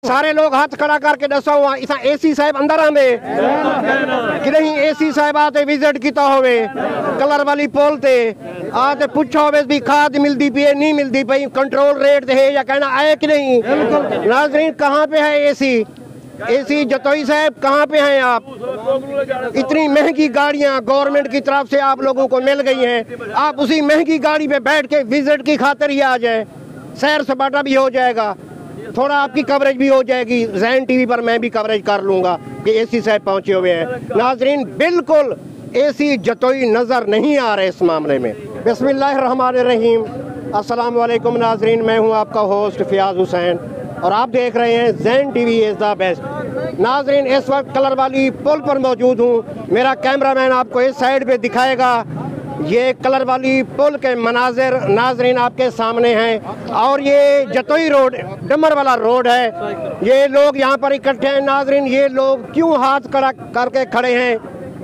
सारे लोग हाथ खड़ा करके दसो इसा एसी साहब अंदर आवे कि नहीं। एसी साहब आते विजिट किया होवे कलर वाली पोल ते आते पूछा होवे भी खाद मिलती पई है नहीं मिलती पई, कंट्रोल रेट है या कहना आए कि नहीं। नाज़रीन कहाँ पे है एसी? एसी जतोई साहब कहाँ पे हैं आप? इतनी महंगी गाड़ियाँ गवर्नमेंट की तरफ से आप लोगों को मिल गई हैं, आप उसी महंगी गाड़ी पे बैठ के विजिट की खातिर ही आ जाए, सैर सपाटा भी हो जाएगा, थोड़ा आपकी कवरेज भी हो जाएगी। ज़ैन टीवी पर मैं भी कवरेज कर लूँगा कि एसी साहब पहुँचे हुए हैं। नाज़रीन बिल्कुल एसी जतोई नज़र नहीं आ रहे इस मामले में। बिस्मिल्लाहिर्रहमानिर्रहीम, अस्सलाम वालेकुम नाज़रीन, मैं हूँ आपका होस्ट फ़ियाज़ हुसैन और आप देख रहे हैं ज़ैन टीवी इज़ द बेस्ट। नाज़रीन इस वक्त कलर वाली पुल पर मौजूद हूँ, मेरा कैमरामैन आपको इस साइड पे दिखाएगा। ये कलर वाली पुल के मनाजिर नाज़रीन आपके सामने हैं और ये जतोई रोड डमर वाला रोड है। ये लोग यहाँ पर इकट्ठे हैं। नाज़रीन ये लोग क्यों हाथ खड़ा करके खड़े हैं,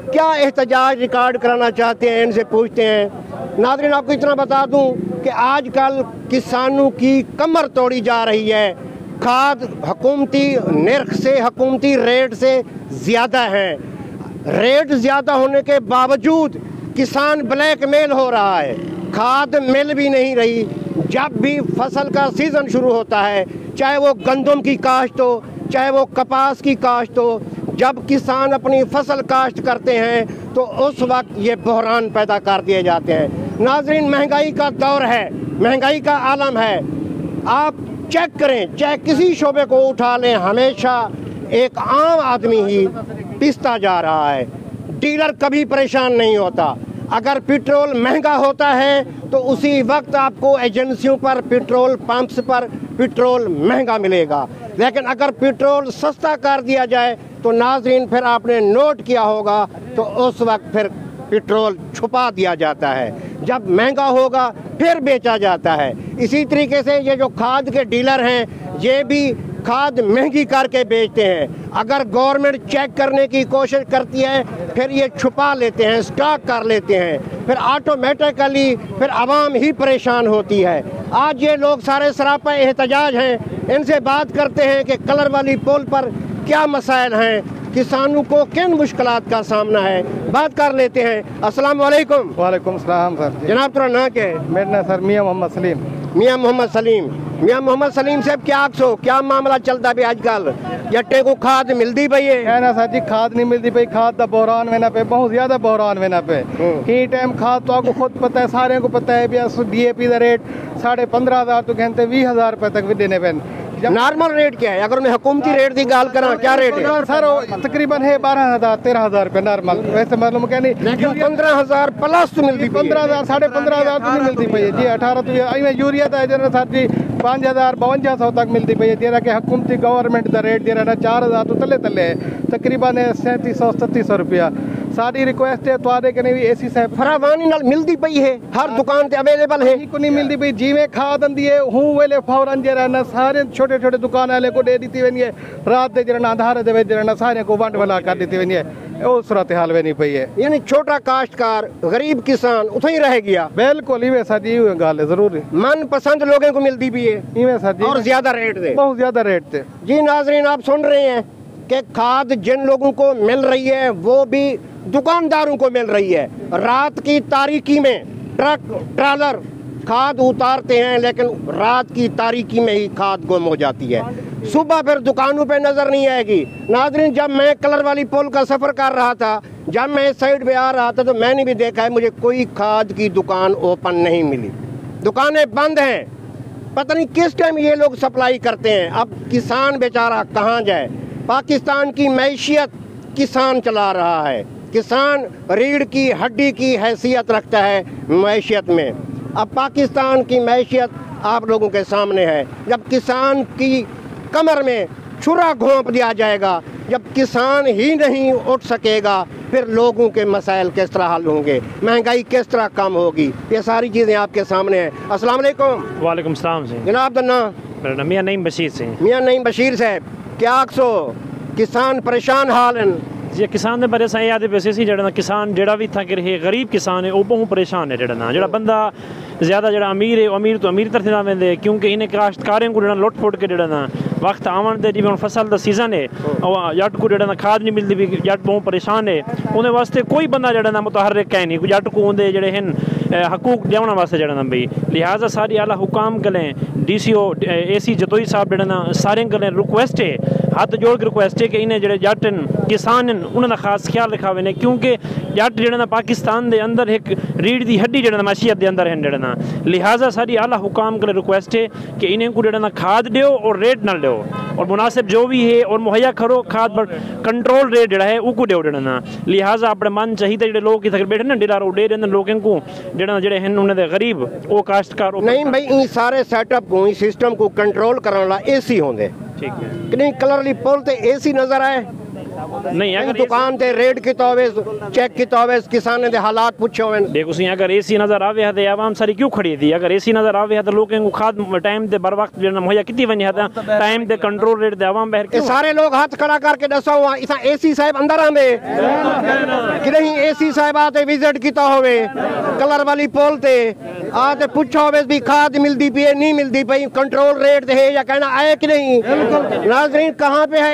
क्या एहतजाज रिकॉर्ड कराना चाहते हैं, इनसे पूछते हैं। नाज़रीन आपको इतना बता दूं कि आजकल किसानों की कमर तोड़ी जा रही है। खाद हुकूमती निर्ख से हुकूमती रेट से ज़्यादा है, रेट ज़्यादा होने के बावजूद किसान ब्लैकमेल हो रहा है, खाद मिल भी नहीं रही। जब भी फसल का सीज़न शुरू होता है, चाहे वो गंदम की काश्त हो चाहे वो कपास की काश्त हो, जब किसान अपनी फसल काश्त करते हैं तो उस वक्त ये बहरान पैदा कर दिए जाते हैं। नाज़रीन महंगाई का दौर है, महंगाई का आलम है। आप चेक करें, चाहे किसी शोबे को उठा लें, हमेशा एक आम आदमी ही पिसता जा रहा है, डीलर कभी परेशान नहीं होता। अगर पेट्रोल महंगा होता है तो उसी वक्त आपको एजेंसियों पर पेट्रोल पंप्स पर पेट्रोल महंगा मिलेगा, लेकिन अगर पेट्रोल सस्ता कर दिया जाए तो नाज़रीन फिर आपने नोट किया होगा तो उस वक्त फिर पेट्रोल छुपा दिया जाता है, जब महंगा होगा फिर बेचा जाता है। इसी तरीके से ये जो खाद के डीलर हैं ये भी खाद महंगी करके बेचते हैं। अगर गवर्नमेंट चेक करने की कोशिश करती है फिर ये छुपा लेते हैं, स्टॉक कर लेते हैं, फिर ऑटोमेटिकली फिर आवाम ही परेशान होती है। आज ये लोग सारे सरापा एहतजाज हैं, इनसे बात करते हैं कि कलर वाली पुल पर क्या मसाइल हैं, किसानों को किन मुश्किलात का सामना है, बात कर लेते हैं। अस्सलाम वालेकुम। वालेकुम सलाम सर। जनाब तेरा नाम क्या है? मेरा नाम सर मियाँ मोहम्मद सलीम। मियाँ मोहम्मद सलीम। मियाँ मोहम्मद सलीम साहब क्या आखो, क्या मामला चलता है आजकल? जट्टे को खाद मिलती पई है ना सर जी, खाद नहीं मिलती पई, खाद का बहरान वेना पे, बहुत ज्यादा बहरान वेना पे। ही टाइम खाद तो आपको खुद पता है, सारे को पता है भी DAP का रेट 15,500 तो कहते 20,000 रुपए तक भी देने पे। नॉर्मल रेट क्या है? अगर मैं हुकूमती रेट की गाल करा क्या रेट है? सर तकरीबन है 12,000-13,000 रुपए नॉर्मल, वैसे मालूम क्या नहीं 15,000 प्लस तो मिलती, 15,000 15,500 तो नहीं मिलती पई जी। 18 तो यूरिया था सर जी 5,000-5200 तक मिलती पई है, जेरा के हुकूमती गवर्नमेंट का रेट जेरा 4,000 तो तले तले है, तकरीबन 3700-3700 रुपया। सारी रिक्वेस्ट है तुआरे के नहीं एसी साहब फरावानी नाल मिलती पई है, हर दुकान पे अवेलेबल है, को नहीं मिलती पई। जिमें खाद आंदी है हूं वेले फौरन जेरा ना सारे छोटे छोटे दुकान वाले को दे दी वेनी है, रात दे जेरा आधार दे जेरा सारे को वंड वाला कर दी वेनी है, वो सूरत हाल वेनी पई है। यानी छोटा काश्तकार गरीब किसान उथे ही रह गया। बिल्कुल इवे सर जी गल है, जरूर मन पसंद लोगों को मिलती भी है इवे सर जी, और ज्यादा रेट दे, बहुत ज्यादा रेट थे जी। नाजरीन आप सुन रहे हैं कि खाद जिन लोगों को मिल रही है वो भी दुकानदारों को मिल रही है। रात की तारीकी में ट्रक ट्रालर खाद उतारते हैं, लेकिन रात की तारीकी में ही खाद गुम हो जाती है, सुबह फिर दुकानों पे नजर नहीं आएगी। नाजरीन जब मैं कलर वाली पुल का सफर कर रहा था, जब मैं इस साइड पे आ रहा था तो मैंने भी देखा है मुझे कोई खाद की दुकान ओपन नहीं मिली, दुकानें बंद हैं। पता नहीं किस टाइम ये लोग सप्लाई करते हैं। अब किसान बेचारा कहाँ जाए? पाकिस्तान की मैशियत किसान चला रहा है, किसान रीढ़ की हड्डी की हैसियत रखता है मैशियत में। अब पाकिस्तान की मैशियत आप लोगों के सामने है। जब किसान की कमर में छुरा घोंप दिया जाएगा, जब किसान ही नहीं उठ सकेगा, फिर लोगों के मसाइल किस तरह हल होंगे, महंगाई किस तरह कम होगी, ये सारी चीज़ें आपके सामने हैं। अस्सलाम वालेकुम। वालेकुम सलाम जी। जनाब दा नाम? मेरा नाम मियाँ नईम बशीर से। मियाँ नईम बशीर साहब क्या आखो, किसान परेशान हाल हैं जी? किसान दे बारे सही आदे पैसे सी जड़ा किसान जड़ा भी था कि गरीब किसान है वो बहुत परेशान है, जड़ा बंदा ज़्यादा जो अमीर है अमीर तो अमीर तरफ ना वेंदे क्योंकि इन्हें काश्तकारें को लुट फुट के ना वक्त आवन दे जिवें फसल का सीजन है और जट को खाद नहीं मिलती भी जट बहुत परेशान है उन्हें वास्ते कोई बंदा जड़ा मुतहर्रिक है नहीं जट को उन्हें जड़े हैं हकूक देने वास्ते जड़ा भाई लिहाजा सारी आला हुकाम कलें DCO AC जतोई साहब जड़ा सारे कलें रिक्वेस्ट है हाथ जोड़ के रिक्वेस्ट है कि इन्हें जड़े जट किसान उन्होंने खास ख्याल रखा वे क्योंकि जट जड़ा पाकिस्तान के अंदर एक रीढ़ की हड्डी जड़ा मैशियत के अंदर है जड़ा लिहाजा सारी आला हुकाम कलें रिक्वेस्ट है कि इन्हें को जड़ा खाद दो और रेट न दो और मुनासिब जो भी है और मुहैया करो खाद पर कंट्रोल रेट जड़ा है उको दो जड़ा लिहाजा अपने मन चाहिए जो लोग इधर बैठे ना डिलार दे रहे लोगों को जड़ा जड़े हैं उन्हें गरीब वो काश्तकार नहीं भाई इन सारे सेटअप को इस सिस्टम को कंट्रोल करने वाला AC होंगे ठीक है कि नहीं कलरली पोल ते AC नजर आए नहीं अगर दुकान ते रेट किता होवे चेक किता होवे किसाने दे हालात पूछे होवे देखो सी अगर AC नजर आवे है तो आवाम सारी क्यों खड़ी थी अगर AC नजर आवे है तो लोगों को खाद टाइम ते बर वक्त जो मुहैया कितनी बनी है टाइम ते कंट्रोल रेट दे आवाम बहर ये सारे लोग हाथ खड़ा करके दसो इसा AC साहब अंदर आंदे कि नहीं AC साहब आते विजिट किता होवे कलर वाली पोल ते आते पूछा होवे भी खाद मिलती पई नहीं मिलती पई कंट्रोल रेट दे है या कहना आए कि नहीं नाज़रीन कहाँ पे है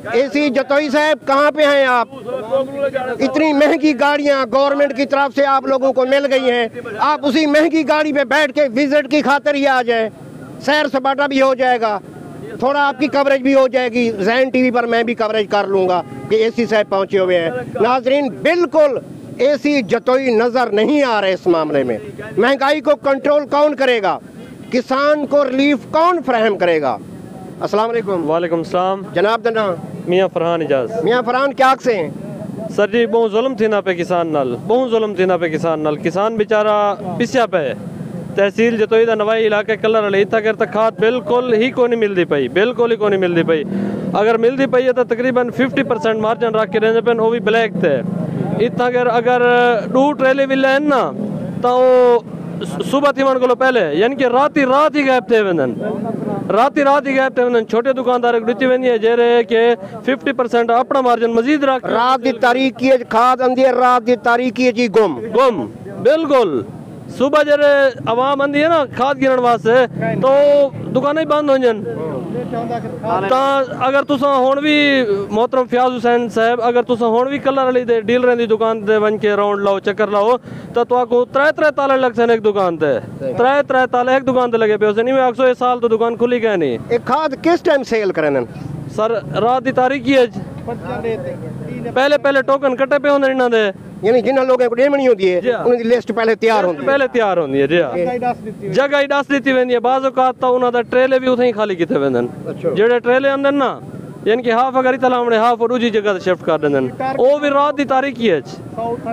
AC जतोई साहब कहाँ पे हैं आप इतनी महंगी गाड़ियाँ गवर्नमेंट की तरफ से आप लोगों को मिल गई हैं आप उसी महंगी गाड़ी पे बैठ के विजिट की खातिर ही आ जाए सैर सपाटा भी हो जाएगा थोड़ा आपकी कवरेज भी हो जाएगी ज़ैन TV पर मैं भी कवरेज कर लूँगा कि AC साहब पहुँचे हुए हैं नाजरीन बिल्कुल AC जतोई नज़र नहीं आ रहे इस मामले में महंगाई को कंट्रोल कौन करेगा किसान को रिलीफ कौन फराहम करेगा अस्सलाम वालेकुम वालेकुम सलाम जनाब दना मियाँ फरहान इजाज मियाँ फरहान क्या से हैं सर जी बहुत जुल्म थी ना पे किसान नाल बहुत जुल्म थी ना पे किसान नाल किसान बेचारा पिसिया पे तहसील जतोई दा नवाई इलाके कलर वाले इतना कर तक खाद बिल्कुल ही को नहीं मिलती पई बिल्कुल ही को नहीं मिलती पई अगर मिलती पई है तो तकरीबन 50% मार्जिन रख के रहने पे वो भी ब्लैक थे इतना अगर 2 ट्रेले भी लेन ना तो सुबह थी मन को पहले यानी कि रात ही गैप थे वंदन रात ही गैप थे वंदन छोटे दुकानदार ॾिठी वेंदी है जेरे के 50% अपना मार्जिन मजीद रख रात की तारीख की खाद आंदी है रात की तारीख की जी गुम बिल्कुल सुबह जरे आवाम आंदी है ना खाद गिरन वास्ते तो दुकानें ही बंद हो जन अगर तुसा हुण भी मोहतरम फयाज हुसैन साहब अगर तुसा हुण भी कलर वाली दे डीलर दी दुकान ते वन के राउंड लाओ चक्कर लाओ तो तुहाको 3 ताले लग सन एक दुकान ते 3 ताले एक दुकान ते लगे पे नहीं मैं 100 साल तो दुकान खुली गए नहीं एक खाद किस टाइम सेल करन सर रात दी तारीख ही है पहले टोकन कटे पे होंदे इन्हां दे यानी जिन्हां लोगों को देनी होती है उनकी लिस्ट पहले तैयार होती है जी जगह ही दस दी वेंदी है बाज़ औकात तो उन्हां दा ट्रेले भी उथे ही खाली किते वेंदन जेड़े ट्रेले आंदन ना यानी कि हाफ अगर इतना हमने हाफ और दूसरी जगह शिफ्ट कर देंदन वो भी रात दी तारीख ही है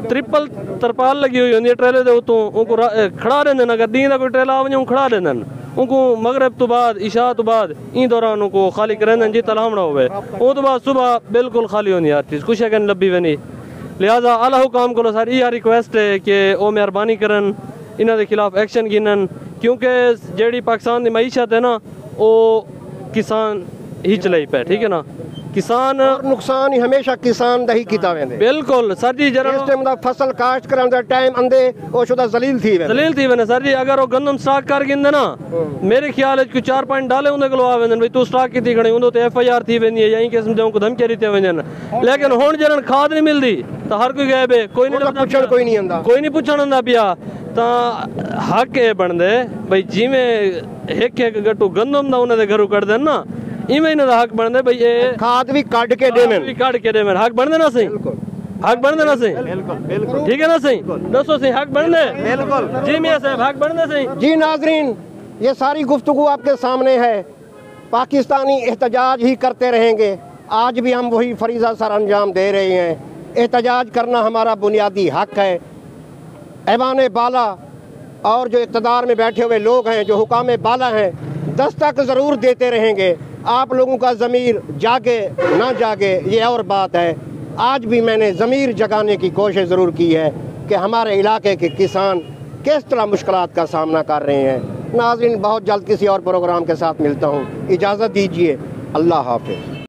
ट्रिपल तरपाल लगी हुई होंदी है ट्रेले दे उतों उनको खड़ा देंदन अगर दी दा कोई ट्रेला आ वने खड़ा देंदन उनको मगरब तो बाद इशा तो बाद इन दौरान उनको खाली करेंदन जी तलामड़ा होवे वो तो बाद सुबह बिल्कुल खाली होनी हर चीज़ कुछ अगर लब्बी वेनी लिहाजा आला हुकाम को सारी यह रिक्वेस्ट है कि वो मेहरबानी करन इन्हां दे खिलाफ एक्शन गिनन क्योंकि जेड़ी पाकिस्तान की मईशत है ना वो किसान ही चलाई पे ठीक है ना किसान और नुकसान ही हमेशा किसान दा ही कीता वेंदे बिल्कुल सर जी जरा इस टाइम दा फसल काश्त करन दा टाइम अंदे ओ शुदा जलील थी वेंदे सर जी अगर वो गंदम स्टॉक कर गिंदे ना मेरे ख्याल है कि 4 पॉइंट डाले उनके गलो आवेंदन भाई तू स्टॉक की खड़ी उंदो ते FIR थी वेंदी है यही किस्म दे उनको धमकी रीते वेंदन लेकिन हुन जरन खाद नहीं मिलदी तो हर कोई गए बे कोई नहीं पुछण कोई नहीं आंदा कोई नहीं पुछण आंदा पिया ता हक ए बनदे भाई जिवें एक गट्टू गंदम दा उन्हां दे घरों कढ देन ना इवें इन्हां दा हक बनदे भाई ये खाद भी काट के देवन हक बनदे ना सही हक बनदे ना सही बिल्कुल ठीक है ना सही दसो सही हक बनदे बिल्कुल जी मियां साहब हक बनदे सही जी नाजरीन ये सारी गुफ्तगू आपके सामने है पाकिस्तानी एहतजाज ही करते रहेंगे आज भी हम वही फरीज़ा सर अंजाम दे रहे हैं एहतजाज करना हमारा बुनियादी हक है ऐवान बाला और जो इक़्तिदार में बैठे हुए लोग हैं जो हुकाम बाला हैं दस्तक ज़रूर देते रहेंगे आप लोगों का ज़मीर जागे ना जागे ये और बात है आज भी मैंने ज़मीर जगाने की कोशिश ज़रूर की है कि हमारे इलाके के किसान किस तरह मुश्किलात का सामना कर रहे हैं नाज़रीन बहुत जल्द किसी और प्रोग्राम के साथ मिलता हूँ इजाज़त दीजिए अल्लाह हाफ़िज़।